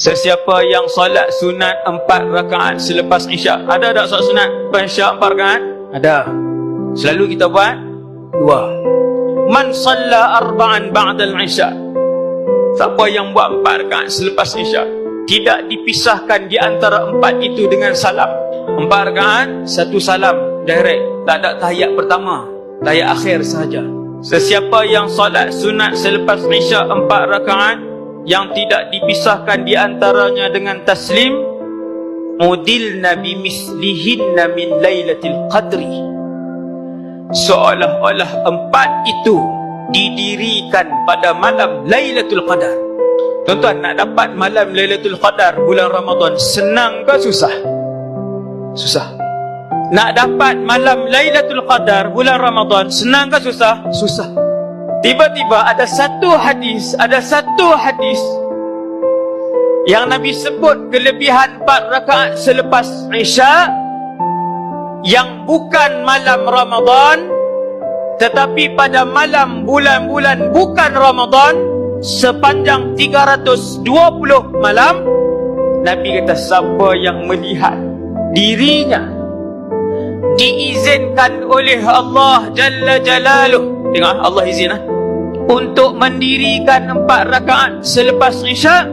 Sesiapa yang solat sunat 4 rakaat selepas isyak. Ada tak solat sunat lepas isyak 4 rakaat? Ada. Selalu kita buat 2. Man salla arba'an ba'dal isyak. Siapa yang buat 4 rakaat selepas isyak, tidak dipisahkan di antara 4 itu dengan salam. 4 rakaat, 1 salam direct, tak ada tahiyat pertama, tahiyat akhir sahaja. Sesiapa yang solat sunat selepas isyak 4 rakaat yang tidak dipisahkan di antaranya dengan taslim, mudilna bimislihinna min lailatul qadri. Seolah-olah 4 itu didirikan pada malam Lailatul Qadar. Tuan-tuan, nak dapat malam Lailatul Qadar bulan Ramadan senang ke susah? Susah. Nak dapat malam Lailatul Qadar bulan Ramadan senang ke susah? Susah. Tiba-tiba ada satu hadis yang Nabi sebut kelebihan 4 rakaat selepas Isya yang bukan malam Ramadan, tetapi pada malam bulan-bulan bukan Ramadan sepanjang 320 malam. Nabi kata, siapa yang melihat dirinya diizinkan oleh Allah Jalla Jalaluh, tengok Allah izin untuk mendirikan 4 rakaat selepas Isya,